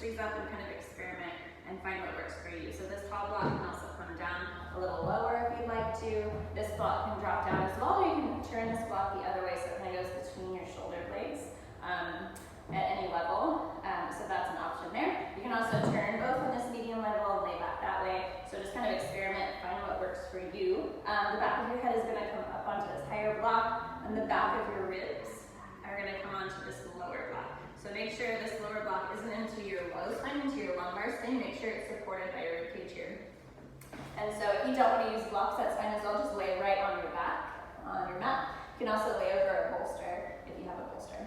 these up and kind of experiment and find what works for you. So this tall block can also come down a little lower if you'd like to. This block can drop down as well, or you can turn this block the other way so it kind of goes between your shoulder blades at any level. So that's an option there. You can also turn both on this medium level and lay back that way. So just kind of experiment, find what works for you. The back of your head is going to come up onto this higher block, and the back of your ribs are going to come onto this lower block. So make sure this lower block isn't into your low spine, into your lumbar spine. Make sure it's supported by your rib cage here. And so if you don't want to use blocks, that's fine as well. Just lay right on your back, on your mat. You can also lay over a bolster if you have a bolster.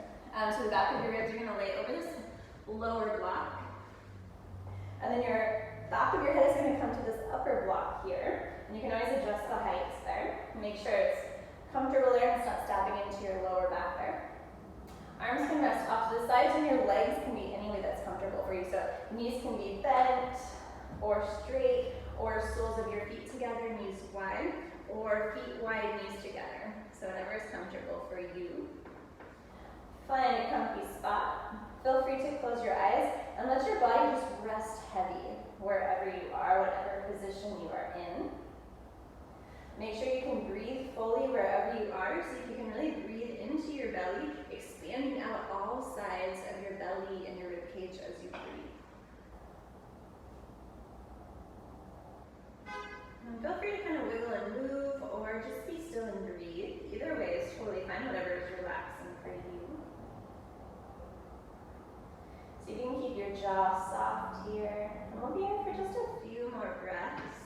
So the back of your ribs, you're going to lay over this lower block. And then your back of your head is going to come to this upper block here. And you can always adjust the heights there. Make sure it's comfortable there and it's not stabbing into your lower back there. Arms can rest off to the sides, and your legs can be any way that's comfortable for you. So knees can be bent or straight, or soles of your feet together, knees wide, or feet wide, knees together. So whatever is comfortable for you. Find a comfy spot. Feel free to close your eyes and let your body just rest heavy wherever you are, whatever position you are in. Make sure you can breathe fully wherever you are. See if you can really breathe into your belly, expanding out all sides of your belly and your rib cage as you breathe. And feel free to kind of wiggle and move, or just be still and breathe. Either way is totally fine, whatever is relaxing for you. So you can keep your jaw soft here. And we'll be here for just a few more breaths.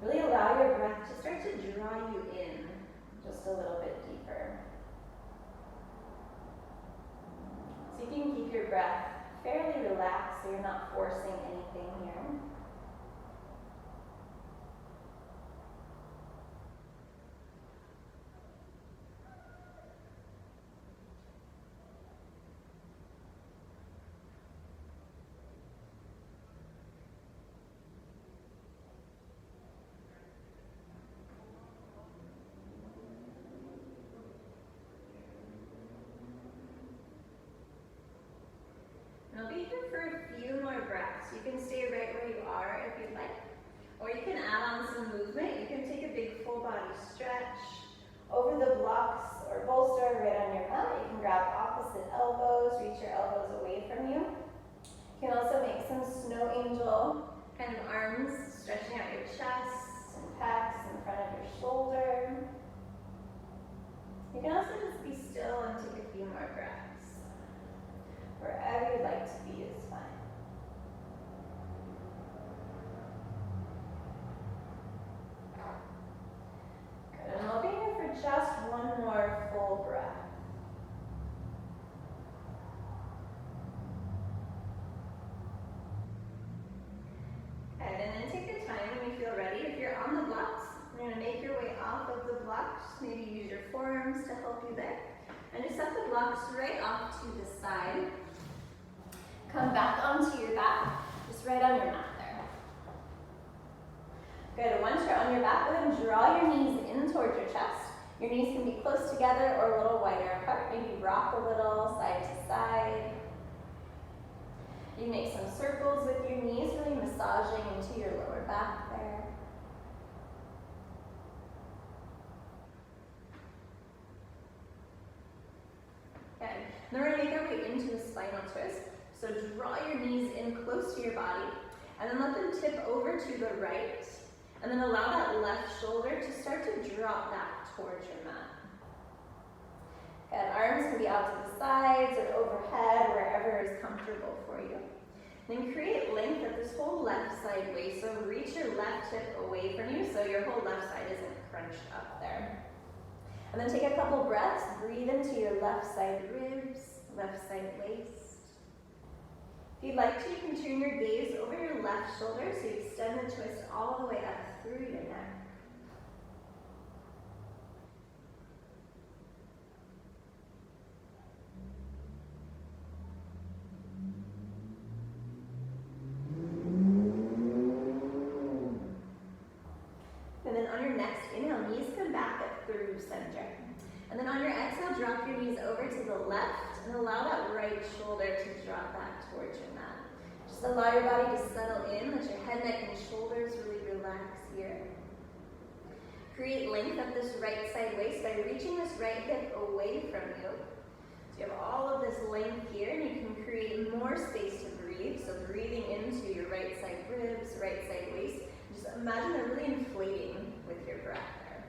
Really allow your breath to start to draw you in just a little bit deeper. So you can keep your breath fairly relaxed so you're not forcing anything here. I'll be here for a few more breaths. You can stay right where you are if you'd like, or you can add on some movement. You can take a big full body stretch over the blocks or bolster right on your mat. You can grab opposite elbows, reach your elbows away from you. You can also make some snow angel kind of arms, stretching out your chest and pecs in front of your shoulder. You can also just be still and take a few more breaths. Wherever you'd like to be is fine. Good, and we'll be here for just one more full breath. Good, and then take your time when you feel ready. If you're on the blocks, you're going to make your way off of the blocks. Maybe use your forearms to help you there. And just set the blocks right off to the side. Come back onto your back, just right on your mat there. Good, once you're on your back, go ahead and draw your knees in towards your chest. Your knees can be close together or a little wider apart. Maybe rock a little side to side. You can make some circles with your knees, really massaging into your lower back there. Good, then we're going to make our way into a spinal twist. So draw your knees in close to your body, and then let them tip over to the right, and then allow that left shoulder to start to drop back towards your mat. Good, arms can be out to the sides or overhead, wherever is comfortable for you. Then create length at this whole left side waist, so reach your left hip away from you so your whole left side isn't crunched up there. And then take a couple breaths, breathe into your left side ribs, left side waist. If you'd like to, you can turn your gaze over your left shoulder so you extend the twist all the way up through your neck. And then on your next inhale, knees come back up through center. And then on your exhale, drop your knees over to the left and allow that right shoulder to drop back towards your mat. Just allow your body to settle in. Let your head, neck, and shoulders really relax here. Create length up this right side waist by reaching this right hip away from you. So you have all of this length here, and you can create more space to breathe. So breathing into your right side ribs, right side waist. Just imagine they're really inflating with your breath there.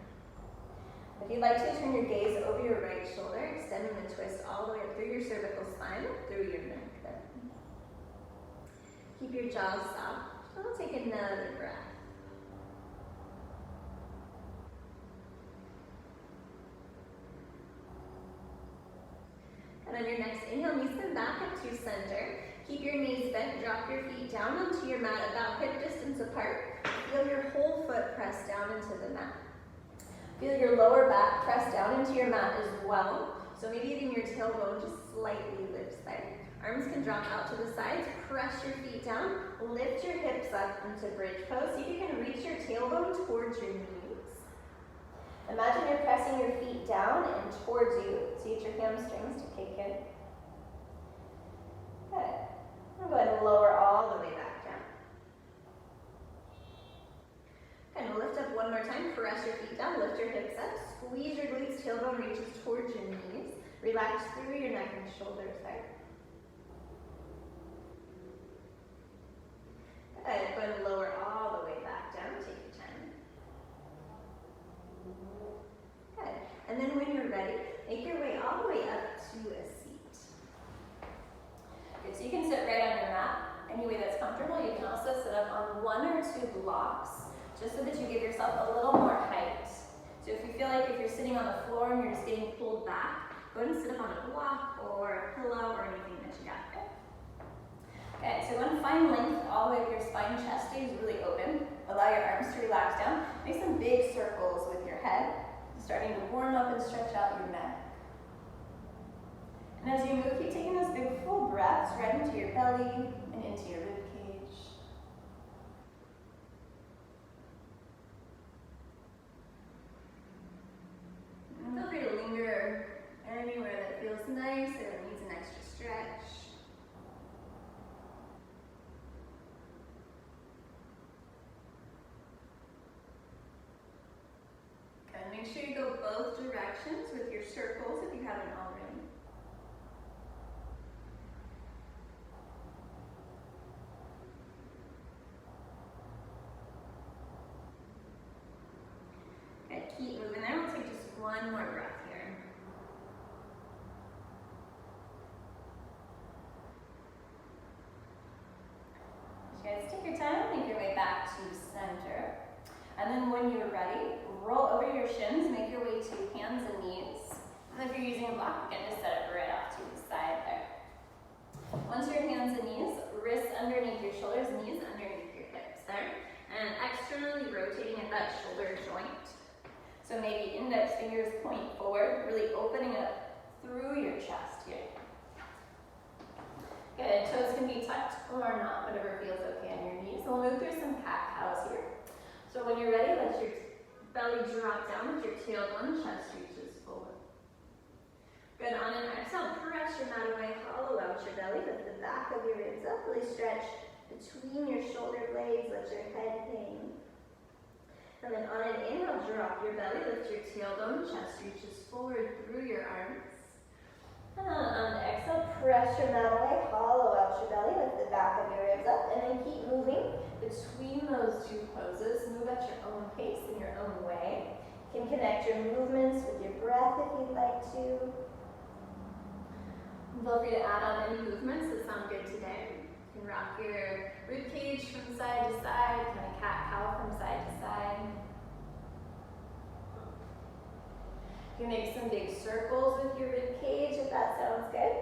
If you'd like to, turn your gaze over your right shoulder, extending the twist all the way up through your cervical spine, through your neck there. Keep your jaws soft. I'll take another breath. And on your next inhale, knees come back up to center. Keep your knees bent, drop your feet down onto your mat about hip distance apart. Feel your whole foot press down into the mat. Feel your lower back press down into your mat as well. So maybe even your tailbone just slightly lifts there. Arms can drop out to the sides, press your feet down, lift your hips up into bridge pose. See if you can reach your tailbone towards your knees. Imagine you're pressing your feet down and towards you. So you get your hamstrings to kick in. Good. I'll go ahead and lower all the way back down. And lift up one more time. Press your feet down, lift your hips up, squeeze your glutes, tailbone reaches towards your knees. Relax through your neck and shoulders there. Good. Go ahead and lower all the way back down. Take your time. Good. And then when you're ready, make your way all the way up to a seat. Good. So you can sit right on your mat any way that's comfortable. You can also sit up on one or two blocks, just so that you give yourself a little more height. So if you feel like if you're sitting on the floor and you're just getting pulled back, go ahead and sit up on a block or a pillow or anything that you got there. Okay, so one fine length all the way up your spine, chest stays really open. Allow your arms to relax down. Make some big circles with your head, starting to warm up and stretch out your neck. And as you move, keep taking those big full breaths right into your belly and into your rib cage. And feel free to linger anywhere that feels nice or needs an extra stretch. And make sure you go both directions with your circles if you haven't already. Okay, keep moving there. We'll take just one more breath here. You guys take your time, make your way back to center. And then when you're ready, roll over your shins, make your way to hands and knees. And if you're using a block, you can just set it right off to the side there. Once your hands and knees, wrists underneath your shoulders, knees underneath your hips there. And externally rotating at that shoulder joint. So maybe index fingers point forward, really opening up through your chest here. Good, toes can be tucked or not, whatever feels okay on your knees. So we'll move through some cat-cows here. So when you're ready, let your belly drop down with your tailbone, chest reaches forward. Good, on an exhale, press your mat away, hollow out your belly, lift the back of your ribs up, really stretch between your shoulder blades, let your head hang. And then on an inhale, drop your belly, lift your tailbone, chest reaches forward through your arms. And on an exhale, press your mat away, hollow out your belly, lift the back of your ribs up, and then keep moving between those two poses. Move at your own pace in your own way. You can connect your movements with your breath if you'd like to. Feel free to add on any movements that sound good today. You can rock your rib cage from side to side, kind of cat-cow from side to side. You can make some big circles with your rib cage if that sounds good.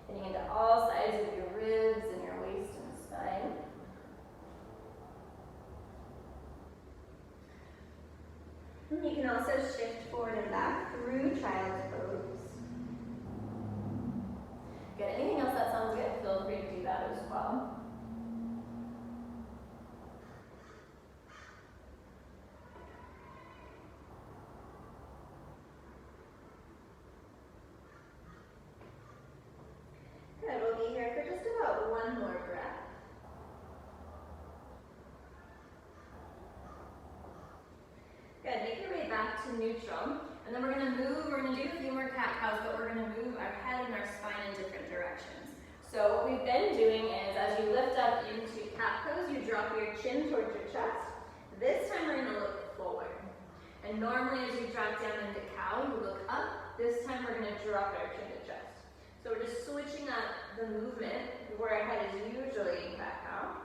Getting into all sides of your ribs and your waist and spine. And you can also shift forward and back through child's pose. Good. Anything else that sounds good, feel free to do that as well. Good, we'll be here for just about one more breath. neutral. And then we're gonna do a few more cat-cows, but we're gonna move our head and our spine in different directions. So what we've been doing is, as you lift up into cat pose, you drop your chin towards your chest. This time we're gonna look forward. And normally as you drop down into cow, you look up. This time we're gonna drop our chin to chest. So we're just switching up the movement where our head is usually in cat-cow,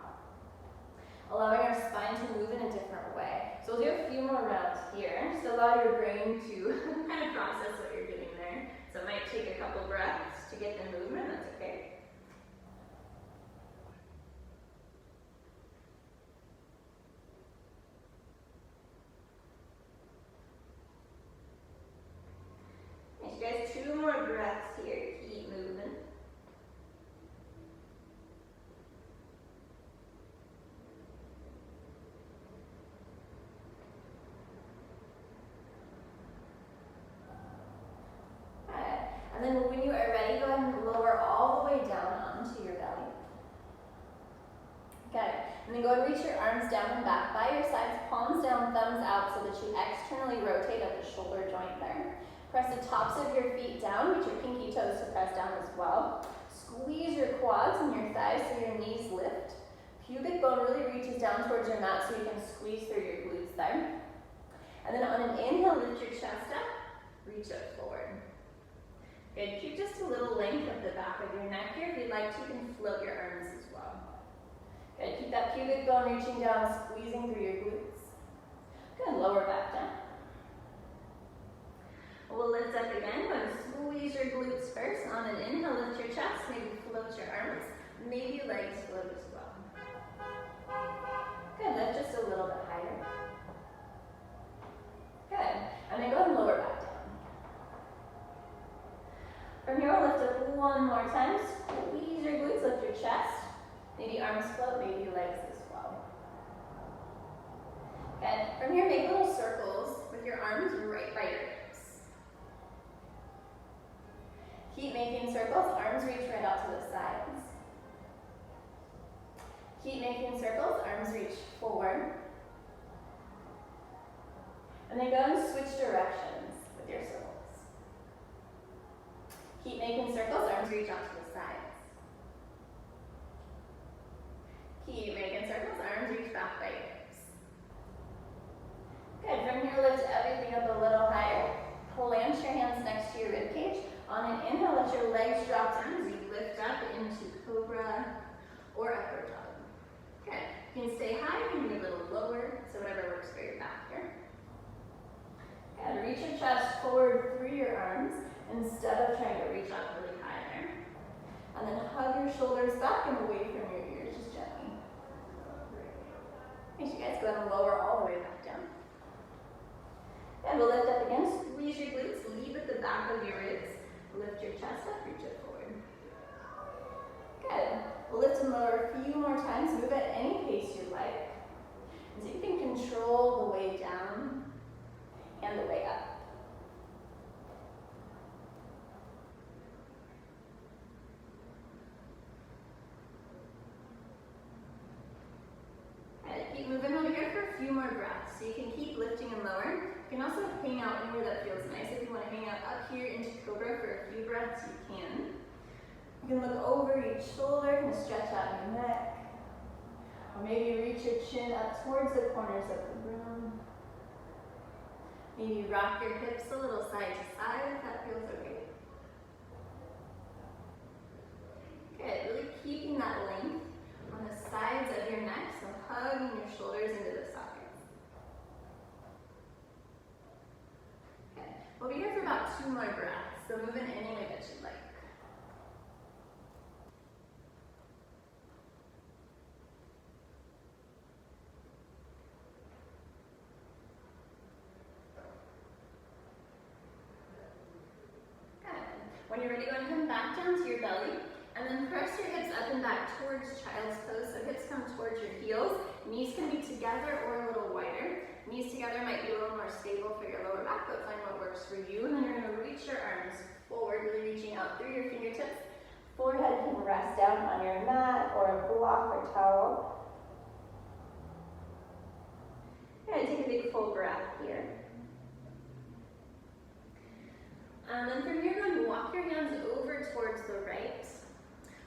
allowing our spine to move in a different way. So we'll do a few more rounds here. Just allow your brain to kind of process what you're doing there. So it might take a couple breaths to get the movement, that's okay. Nice, you guys, 2 more breaths here, keep moving. And then when you are ready, go ahead and lower all the way down onto your belly. Got it. And then go ahead and reach your arms down and back by your sides, palms down, thumbs out, so that you externally rotate at the shoulder joint there. Press the tops of your feet down, reach your pinky toes to press down as well. Squeeze your quads and your thighs so your knees lift. Pubic bone really reaches down towards your mat so you can squeeze through your glutes there. And then on an inhale, lift your chest up, reach up forward. Good, keep just a little length at the back of your neck here. If you'd like to, you can float your arms as well. Good, keep that pubic bone reaching down, squeezing through your glutes. Good, lower back down. We'll lift up again, but squeeze your glutes first. On an inhale, lift your chest, maybe float your arms, maybe legs float as well. Good, lift just a little bit higher. Good, and then go ahead and lower back down. From here, we'll lift up one more time. Squeeze your glutes, lift your chest. Maybe arms float, maybe legs as well. Good. From here, make little circles with your arms right by your hips. Keep making circles, arms reach right out to the sides. Keep making circles, arms reach forward. And then go and switch directions with your circles. Keep making circles, arms reach out to the sides. Keep making circles, arms reach back by your hips. Good, from here lift everything up a little higher. Plant your hands next to your rib cage. On an inhale, let your legs drop down as you lift up into cobra or upward dog. Good, you can stay high, you can be a little lower, so whatever works for your back here. Good, reach your chest forward through your arms, instead of trying to reach up really high there. And then hug your shoulders back and away from your ears, just gently. Make sure you guys go ahead and lower all the way back down. And we'll lift up again, squeeze your glutes, leave at the back of your ribs. Lift your chest up, reach it forward. Good. We'll lift and lower a few more times, move at any pace you like. And so you can control the way down and the way up. Keep moving over here for a few more breaths. So you can keep lifting and lowering. You can also hang out anywhere that feels nice. If you want to hang out up here into cobra for a few breaths, you can. You can look over each shoulder and stretch out your neck. Or maybe reach your chin up towards the corners of the room. Maybe rock your hips a little side to side if that feels okay. Good, really keeping that length on the sides of your neck, so hugging your shoulders into the sockets. Okay, we'll be here for about 2 more breaths, so move in any way that you'd like. Good. When you're ready, go ahead and come back down to your belly. And then press your hips up and back towards child's pose. So hips come towards your heels. Knees can be together or a little wider. Knees together might be a little more stable for your lower back, but find what works for you. And then you're going to reach your arms forward, really reaching out through your fingertips. Forehead can rest down on your mat or a block or towel. You're going to take a big full breath here. And then from here, go and walk your hands over towards the right.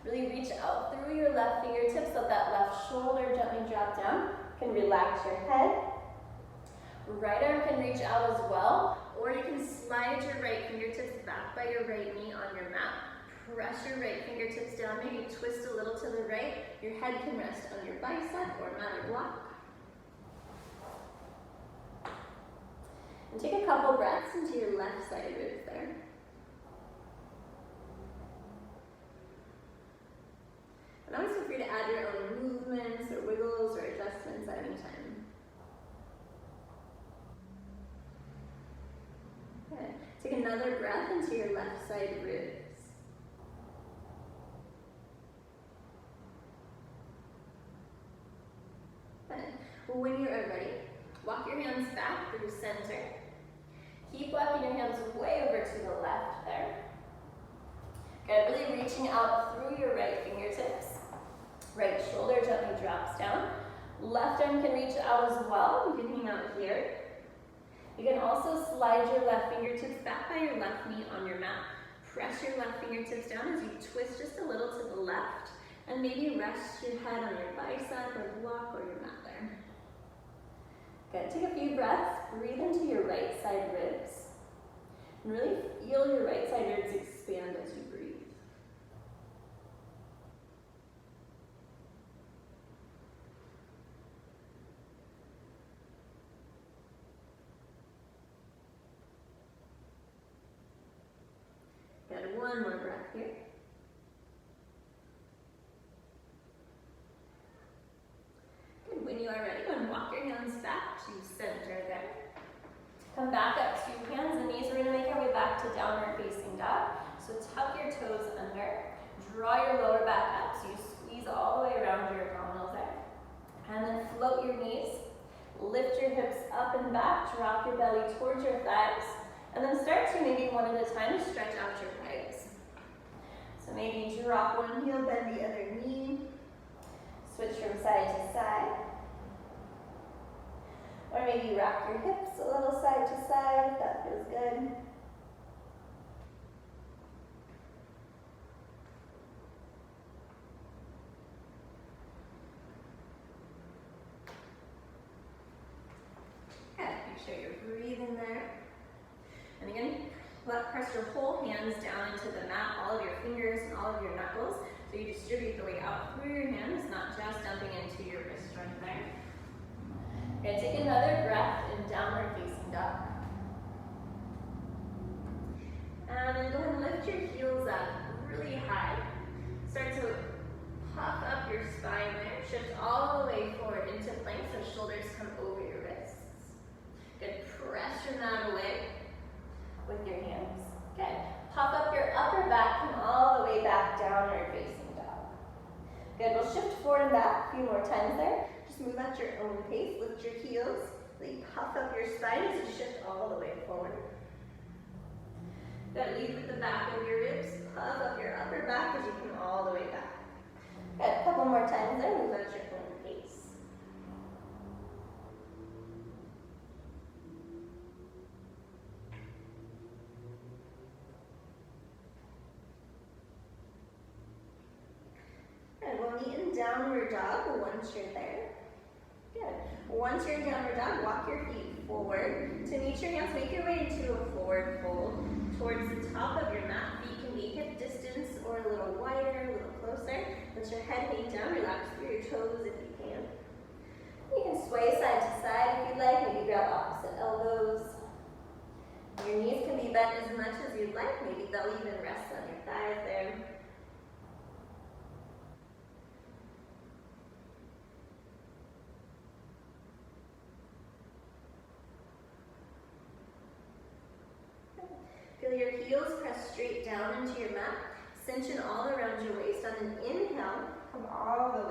Really reach out through your left fingertips, let that left shoulder gently drop down. You can relax your head. Right arm can reach out as well, or you can slide your right fingertips back by your right knee on your mat. Press your right fingertips down, maybe twist a little to the right. Your head can rest on your bicep or mat or block. And take a couple breaths into your left side ribs there. And always feel free to add your own movements or wiggles or adjustments at any time. Good. Take another breath into your left side ribs. Good. When you are ready, walk your hands back through center. Keep walking your hands way over to the left there. Good, really reaching out through your right fingertips. Right shoulder gently drops down. Left arm can reach out as well. You can hang out here. You can also slide your left fingertips back by your left knee on your mat. Press your left fingertips down as you twist just a little to the left. And maybe rest your head on your bicep or block or your mat there. Good, take a few breaths. Breathe into your right side ribs. And really feel your right side ribs expand as you breathe. Good, one more breath here. Good, when you are ready, go and walk your hands back to center there. Come back up to hands and knees. We're going to make our way back to downward facing dog. So tuck your toes under, draw your lower back up so you squeeze all the way around your abdominals there. And then float your knees, lift your hips up and back, drop your belly towards your thighs, and then start to maybe one at a time stretch out your legs. So maybe drop one heel, bend the other knee, switch from side to side. Or maybe rock your hips a little side to side if that feels good. Good, make sure you're breathing there. And again, press your whole hands down into the mat, all of your fingers and all of your knuckles. So you distribute the weight out through your hands, not just dumping into your wrist joint there. Okay, take another breath in downward facing dog. And then go ahead and lift your heels up really high. Start to puff up your spine there. Shift all the way forward into plank so shoulders come over your wrists. Good, press your mat away with your hands. Good, puff up your upper back, come all the way back downward facing dog. Good, we'll shift forward and back a few more times there. Just move at your own pace, lift your heels, really puff up your spine as you shift all the way forward. Good, lead with the back of your ribs, puff up your upper back as you come all the way back. Good, a couple more times there, move at your own pace. Good, we'll meet in downward dog once you're there. Good. Once you're in downward dog, walk your feet forward. To meet your hands, make your way into a forward fold. Towards the top of your mat, feet can be hip distance or a little wider, a little closer. Let your head hang down, relax through your toes if you can. You can sway side to side if you'd like, maybe grab opposite elbows. Your knees can be bent as much as you'd like, maybe they'll even rest on your thighs there. Feel your heels straight down into your mat. Cinch in all around your waist. On an inhale, come all the